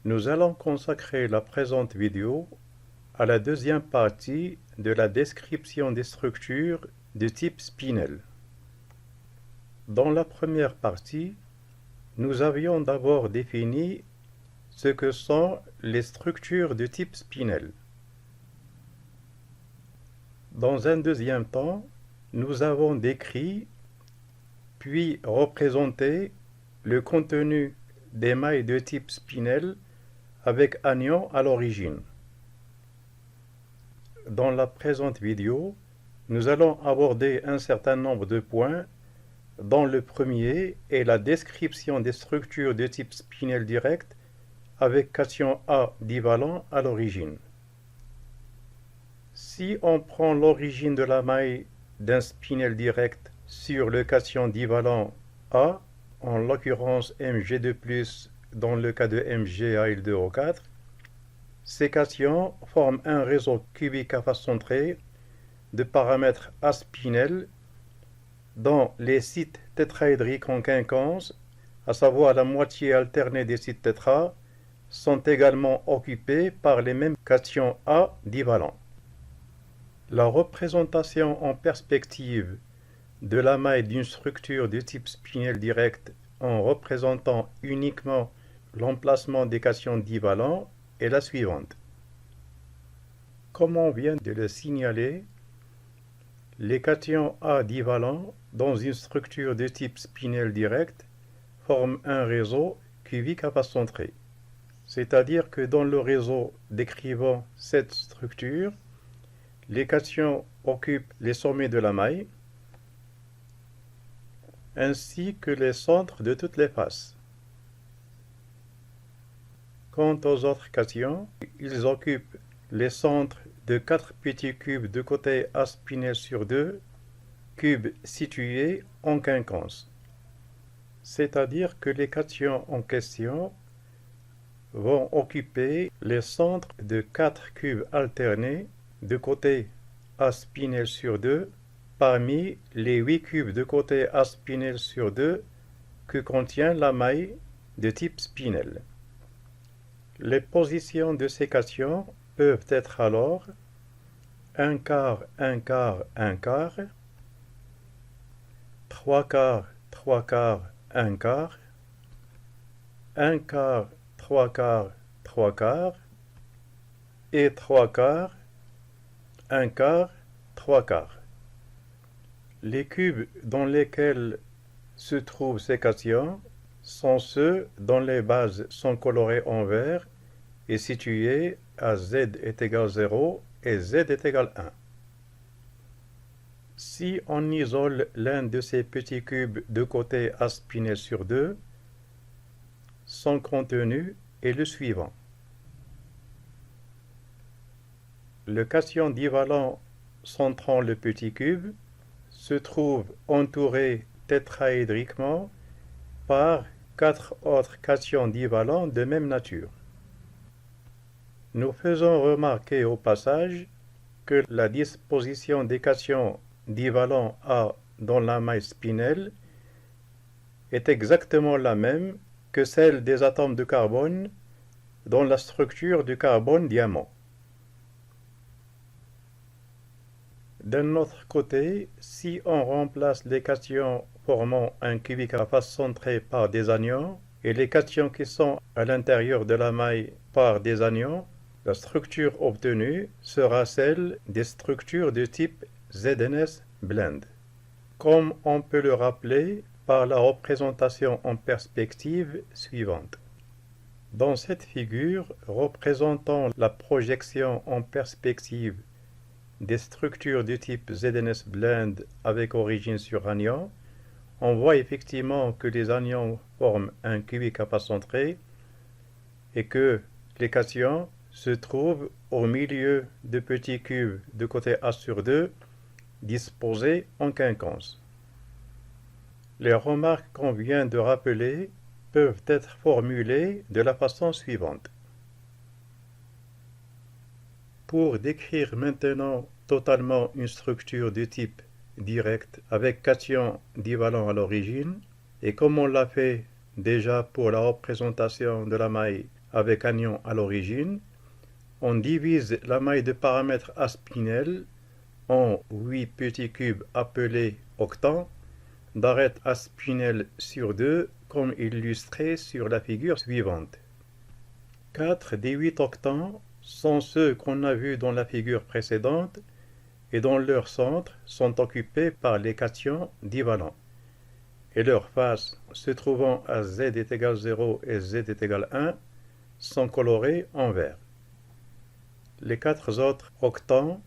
Nous allons consacrer la présente vidéo à la deuxième partie de la description des structures de type spinel. Dans la première partie, nous avions d'abord défini ce que sont les structures de type spinel. Dans un deuxième temps, nous avons décrit puis représenté le contenu des mailles de type spinel avec anion à l'origine. Dans la présente vidéo, nous allons aborder un certain nombre de points dont le premier est la description des structures de type spinel direct avec cation A divalent à l'origine. Si on prend l'origine de la maille d'un spinel direct sur le cation divalent A, en l'occurrence Mg2+, dans le cas de MgAl2O4, ces cations forment un réseau cubique à face centrée de paramètres aspinels dont les sites tétraédriques en quinconce, à savoir la moitié alternée des sites tétra, sont également occupés par les mêmes cations A divalents. La représentation en perspective de la maille d'une structure de type spinel direct en représentant uniquement l'emplacement des cations divalents est la suivante. Comme on vient de le signaler, les cations A divalents dans une structure de type spinel direct forment un réseau cubique à face centrée. C'est-à-dire que dans le réseau décrivant cette structure, les cations occupent les sommets de la maille, ainsi que les centres de toutes les faces. Quant aux autres cations, ils occupent les centres de 4 petits cubes de côté A spinel sur 2, cubes situés en quinconce. C'est-à-dire que les cations en question vont occuper les centres de 4 cubes alternés de côté A spinel sur 2 parmi les 8 cubes de côté A spinel sur 2 que contient la maille de type spinel. Les positions de ces cations peuvent être alors 1 quart, 1 quart, 1 quart, 3 quarts, 3 quarts, 1 quart, 1 quart, 3 quarts, 3 quarts, et 3 quarts, 1 quart, 3 quarts. Les cubes dans lesquels se trouvent ces cations sont ceux dont les bases sont colorées en vert et situées à z est égal 0 et z est égal 1. Si on isole l'un de ces petits cubes de côté A spinel sur 2, son contenu est le suivant. Le cation divalent centrant le petit cube se trouve entouré tétraédriquement par 4 autres cations divalents de même nature. Nous faisons remarquer au passage que la disposition des cations divalents A dans la maille spinel est exactement la même que celle des atomes de carbone dans la structure du carbone diamant. D'un autre côté, si on remplace les cations formant un cubique à face centrée par des anions et les cations qui sont à l'intérieur de la maille par des anions, la structure obtenue sera celle des structures de type ZNS blend, comme on peut le rappeler par la représentation en perspective suivante. Dans cette figure représentant la projection en perspective des structures du type ZNS blend avec origine sur anion, on voit effectivement que les anions forment un cubique à face centrée et que les cations se trouvent au milieu de petits cubes de côté A sur 2 disposés en quinconce. Les remarques qu'on vient de rappeler peuvent être formulées de la façon suivante. Pour décrire maintenant totalement une structure de type direct avec cation divalent à l'origine, et comme on l'a fait déjà pour la représentation de la maille avec anion à l'origine, on divise la maille de paramètres à spinel en 8 petits cubes appelés octants d'arêtes à spinel sur 2 comme illustré sur la figure suivante. 4 des 8 octants sont ceux qu'on a vus dans la figure précédente et dont leurs centres sont occupés par les cations divalents et leurs faces se trouvant à z est égal 0 et z est égal 1 sont colorées en vert. Les 4 autres octants,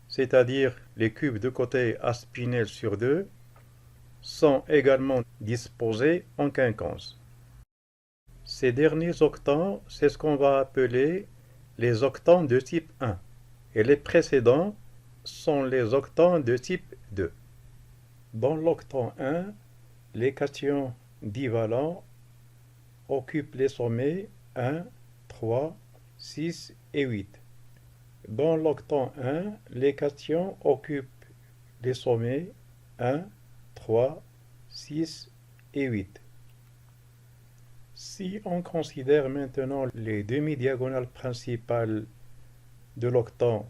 c'est-à-dire les cubes de côté à spinel sur 2, sont également disposés en quinconce. Ces derniers octants, c'est ce qu'on va appeler les octants de type 1, et les précédents sont les octants de type 2. Dans l'octant 1, les cations divalents occupent les sommets 1, 3, 6 et 8. Dans l'octant 1, les cations occupent les sommets 1, 3, 6 et 8. Si on considère maintenant les demi-diagonales principales de l'octant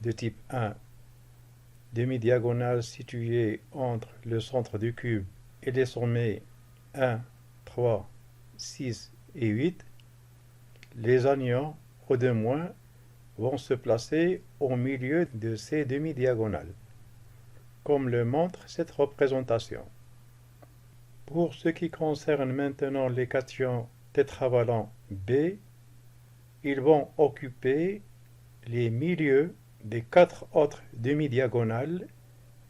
de type 1, demi-diagonales situées entre le centre du cube et les sommets 1, 3, 6 et 8, les anions au de moins vont se placer au milieu de ces demi-diagonales, comme le montre cette représentation. Pour ce qui concerne maintenant les cations tétravalents B, ils vont occuper les milieux des 4 autres demi-diagonales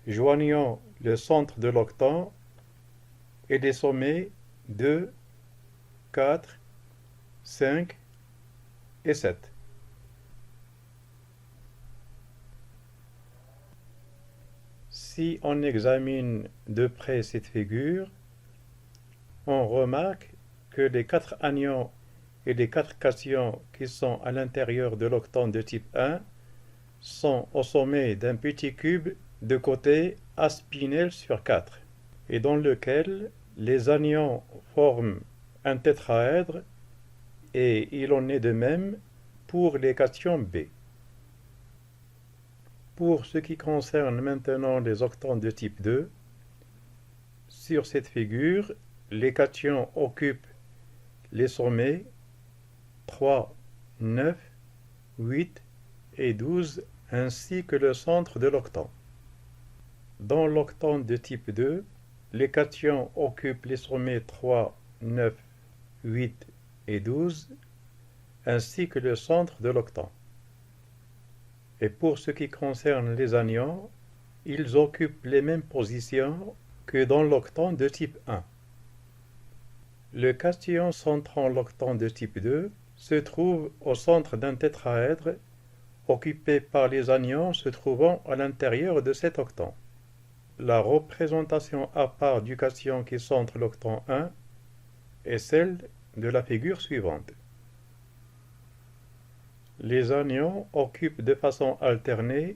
joignant le centre de l'octant et les sommets 2, 4, 5 et 7. Si on examine de près cette figure, on remarque que les 4 anions et les 4 cations qui sont à l'intérieur de l'octant de type 1 sont au sommet d'un petit cube de côté à spinel sur 4 et dans lequel les anions forment un tétraèdre et il en est de même pour les cations B. Pour ce qui concerne maintenant les octants de type 2, sur cette figure, les cations occupent les sommets 3, 9, 8 et 12 ainsi que le centre de l'octant. Dans l'octant de type 2, les cations occupent les sommets 3, 9, 8 et 12 ainsi que le centre de l'octant. Et pour ce qui concerne les anions, ils occupent les mêmes positions que dans l'octant de type 1. Le cation centrant l'octant de type 2 se trouve au centre d'un tétraèdre occupé par les anions se trouvant à l'intérieur de cet octant. La représentation à part du cation qui centre l'octant 1 est celle de la figure suivante. Les anions occupent de façon alternée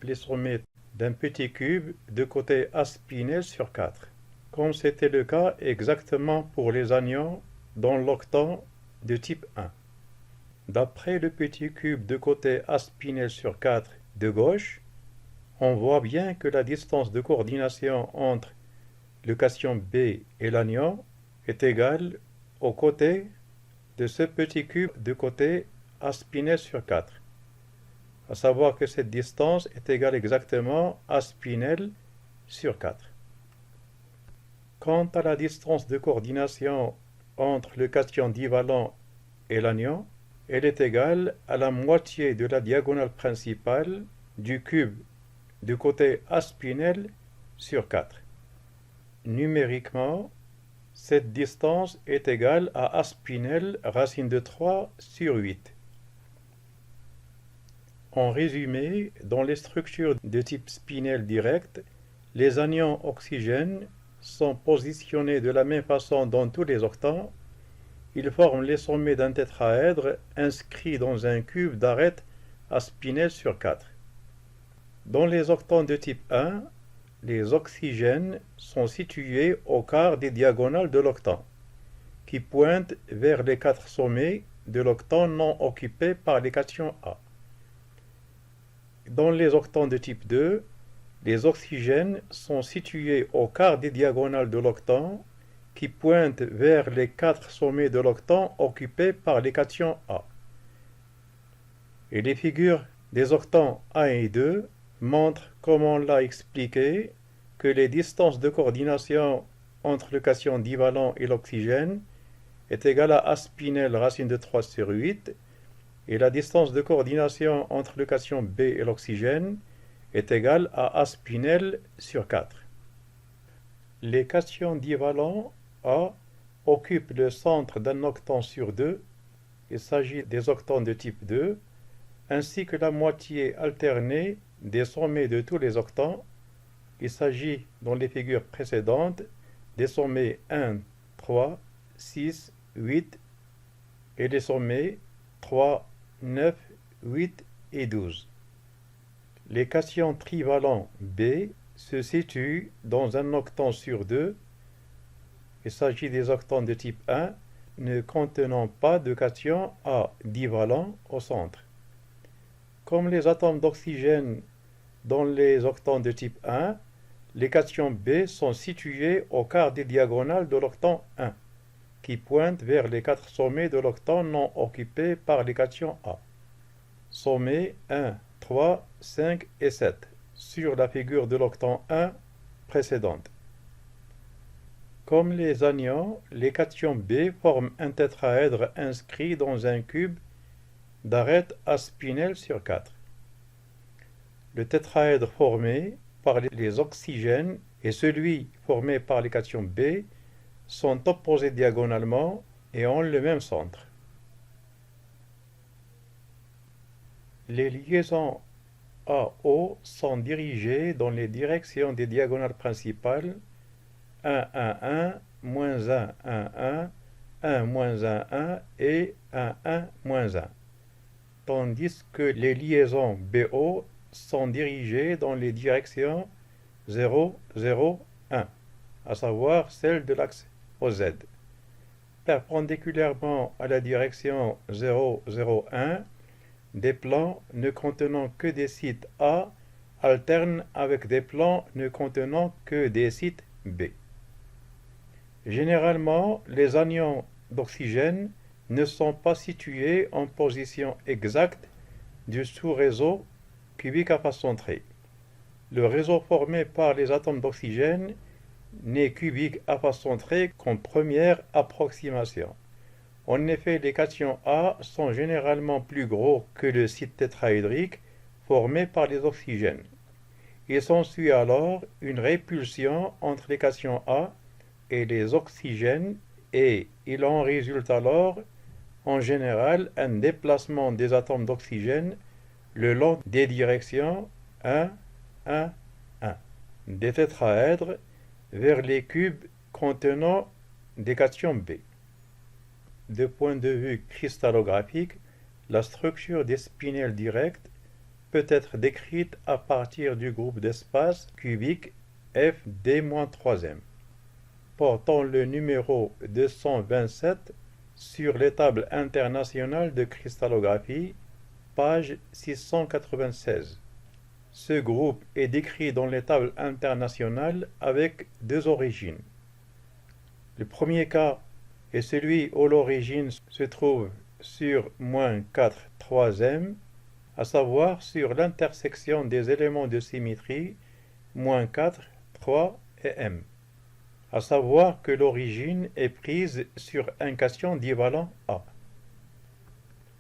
les sommets d'un petit cube de côté à spinel sur 4, comme c'était le cas exactement pour les anions dans l'octant de type 1. D'après le petit cube de côté à spinel sur 4 de gauche, on voit bien que la distance de coordination entre le cation B et l'anion est égale au côté de ce petit cube de côté à spinel sur 4. À savoir que cette distance est égale exactement à spinel sur 4. Quant à la distance de coordination entre le cation divalent et l'anion, elle est égale à la moitié de la diagonale principale du cube du côté à spinel sur 4. Numériquement, cette distance est égale à a spinel racine de 3 sur 8. En résumé, dans les structures de type spinel direct, les anions oxygène sont positionnés de la même façon dans tous les octants. Ils forment les sommets d'un tétraèdre inscrit dans un cube d'arêtes à spinel sur 4. Dans les octants de type 1, les oxygènes sont situés au quart des diagonales de l'octant, qui pointe vers les 4 sommets de l'octant non occupé par les cations A. Dans les octants de type 2, les oxygènes sont situés au quart des diagonales de l'octant qui pointent vers les 4 sommets de l'octant occupés par les cations A. Et les figures des octants 1 et 2 montrent, comme on l'a expliqué, que les distances de coordination entre le cation divalent et l'oxygène est égale à A spinel racine de 3 sur 8, et la distance de coordination entre le cation B et l'oxygène est égale à A spinel sur 4. Les cations divalents A occupent le centre d'un octant sur 2, il s'agit des octants de type 2, ainsi que la moitié alternée des sommets de tous les octants. Il s'agit, dans les figures précédentes, des sommets 1, 3, 6, 8 et des sommets 3, 9, 8 et 12. Les cations trivalents B se situent dans un octant sur 2. Il s'agit des octants de type 1 ne contenant pas de cation A divalent au centre. Comme les atomes d'oxygène dans les octants de type 1, les cations B sont situées au quart des diagonales de l'octant 1, qui pointe vers les 4 sommets de l'octant non occupé par les cations A. Sommets 1, 3, 5 et 7, sur la figure de l'octant 1 précédente. Comme les anions, les cations B forment un tétraèdre inscrit dans un cube d'arête A spinel sur 4. Le tétraèdre formé par les oxygènes et celui formé par les cations B sont opposés diagonalement et ont le même centre. Les liaisons AO sont dirigées dans les directions des diagonales principales 1, 1, 1, moins 1, 1, 1, 1, moins 1, 1 et 1, 1, moins 1, tandis que les liaisons BO sont dirigées dans les directions 0, 0, 1, à savoir celle de l'axe OZ. Perpendiculairement à la direction 0, 0, 1, des plans ne contenant que des sites A alternent avec des plans ne contenant que des sites B. Généralement, les anions d'oxygène ne sont pas situés en position exacte du sous-réseau cubique à face centrée. Le réseau formé par les atomes d'oxygène n'est cubique à face centrée qu'en première approximation. En effet, les cations A sont généralement plus gros que le site tétraédrique formé par les oxygènes. Il s'ensuit alors une répulsion entre les cations A et les oxygènes et il en résulte alors en général un déplacement des atomes d'oxygène le long des directions 1, 1, 1 des tétraèdres vers les cubes contenant des cations B. De point de vue cristallographique, la structure des spinels directs peut être décrite à partir du groupe d'espace cubique FD-3m, portant le numéro 227 sur les tables internationales de cristallographie, page 696. Ce groupe est décrit dans les tables internationales avec deux origines. Le premier cas est celui où l'origine se trouve sur -4 3m, à savoir sur l'intersection des éléments de symétrie -4, 3 et m, à savoir que l'origine est prise sur un cation divalent A.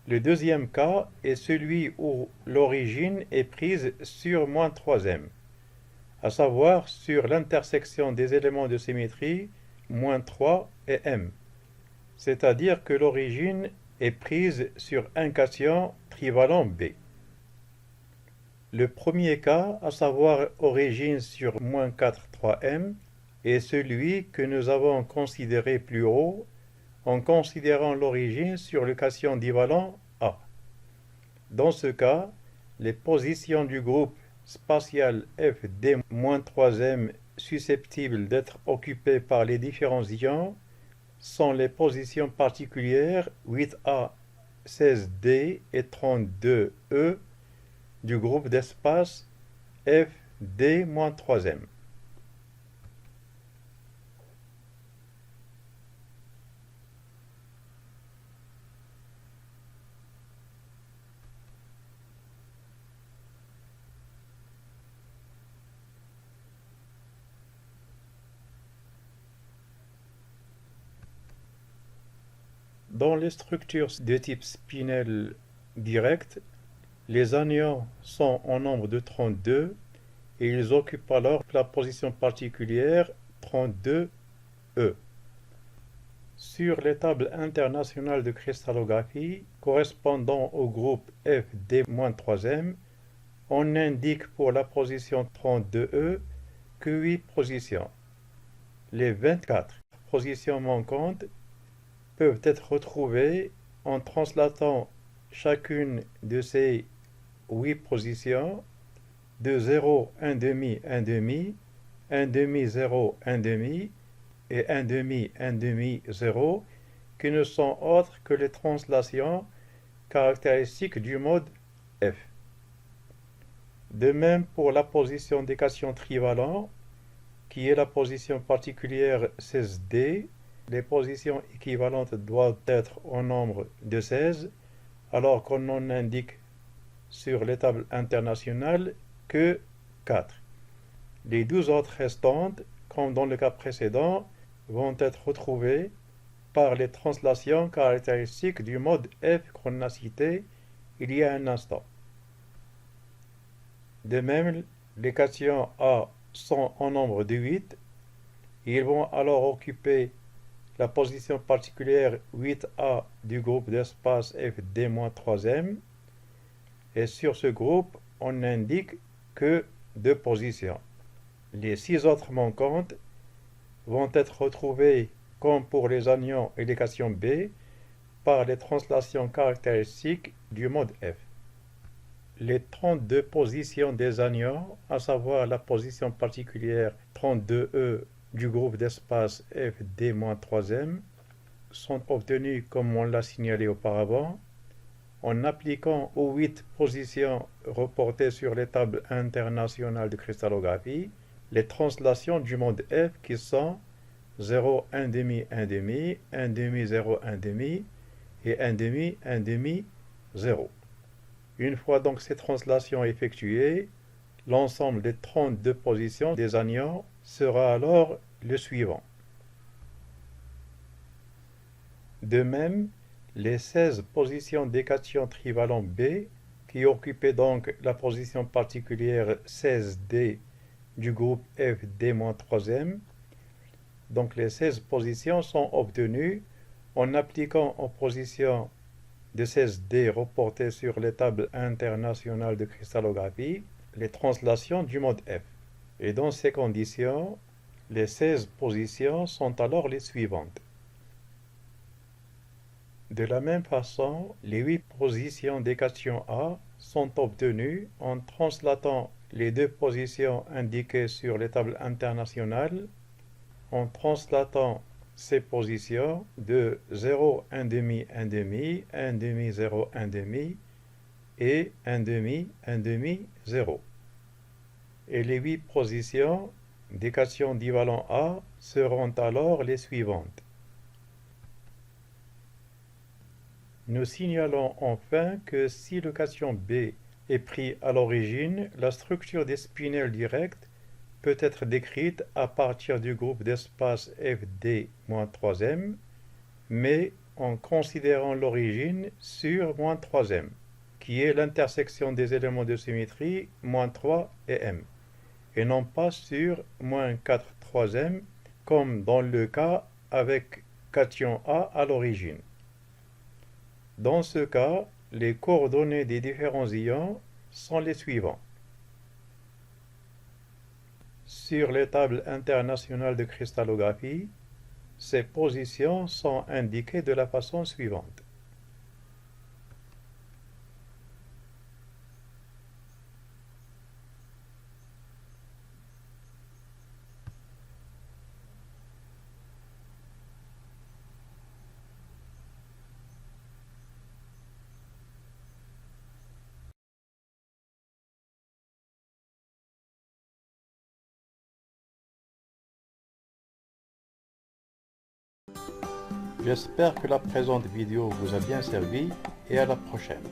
Le deuxième cas est celui où l'origine est prise sur -3m, à savoir sur l'intersection des éléments de symétrie -3 et m, c'est-à-dire que l'origine est prise sur un cation trivalent B. Le premier cas, à savoir origine sur -4 3m, est celui que nous avons considéré plus haut en considérant l'origine sur le cation divalent A. Dans ce cas, les positions du groupe spatial FD-3m susceptibles d'être occupées par les différents ions sont les positions particulières 8A, 16D et 32E du groupe d'espace FD-3m. Dans les structures de type spinel direct, les anions sont en nombre de 32 et ils occupent alors la position particulière 32E. Sur les tables internationales de cristallographie correspondant au groupe FD-3m, on indique pour la position 32E que 8 positions. Les 24 positions manquantes peuvent être retrouvées en translatant chacune de ces 8 positions de 0, 1 demi, 1 demi, 1 demi, 0, 1 demi et 1 demi, 1 demi, 0 qui ne sont autres que les translations caractéristiques du mode F. De même pour la position des cations trivalents, qui est la position particulière 16D, les positions équivalentes doivent être au nombre de 16, alors qu'on n'en indique sur les tables internationales que 4. Les 12 autres restantes, comme dans le cas précédent, vont être retrouvées par les translations caractéristiques du mode F qu'on a cité il y a un instant. De même, les cations A sont en nombre de 8, et ils vont alors occuper la position particulière 8A du groupe d'espace FD-3m, et sur ce groupe, on n'indique que 2 positions. Les 6 autres manquantes vont être retrouvées, comme pour les anions et les cations B, par les translations caractéristiques du mode F. Les 32 positions des anions, à savoir la position particulière 32E du groupe d'espace FD-3m, sont obtenues, comme on l'a signalé auparavant, en appliquant aux 8 positions reportées sur les tables internationales de cristallographie les translations du mode F qui sont 0, 1 demi, 1 demi, 1 demi, 0, 1 demi et 1 demi, 1 demi, 0. Une fois donc ces translations effectuées, l'ensemble des 32 positions des anions sera alors le suivant. De même, les 16 positions des cations trivalents B, qui occupaient donc la position particulière 16D du groupe FD-3m, donc les 16 positions sont obtenues en appliquant aux positions de 16D reportées sur les tables internationales de cristallographie les translations du mode F. Et dans ces conditions, les 16 positions sont alors les suivantes. De la même façon, les 8 positions des cations A sont obtenues en translatant les 2 positions indiquées sur les tables internationales, en translatant ces positions de 0, 1 demi, 1 demi, 1 demi, 0, 1 demi et 1 demi, 1 demi, 0. Et les 8 positions des cations divalent A seront alors les suivantes. Nous signalons enfin que si le cation B est pris à l'origine, la structure des spinels directs peut être décrite à partir du groupe d'espace FD-3m, mais en considérant l'origine sur -3m, qui est l'intersection des éléments de symétrie -3 et m, et non pas sur -4 3m, comme dans le cas avec cation A à l'origine. Dans ce cas, les coordonnées des différents ions sont les suivants. Sur les tables internationales de cristallographie, ces positions sont indiquées de la façon suivante. J'espère que la présente vidéo vous a bien servi et à la prochaine.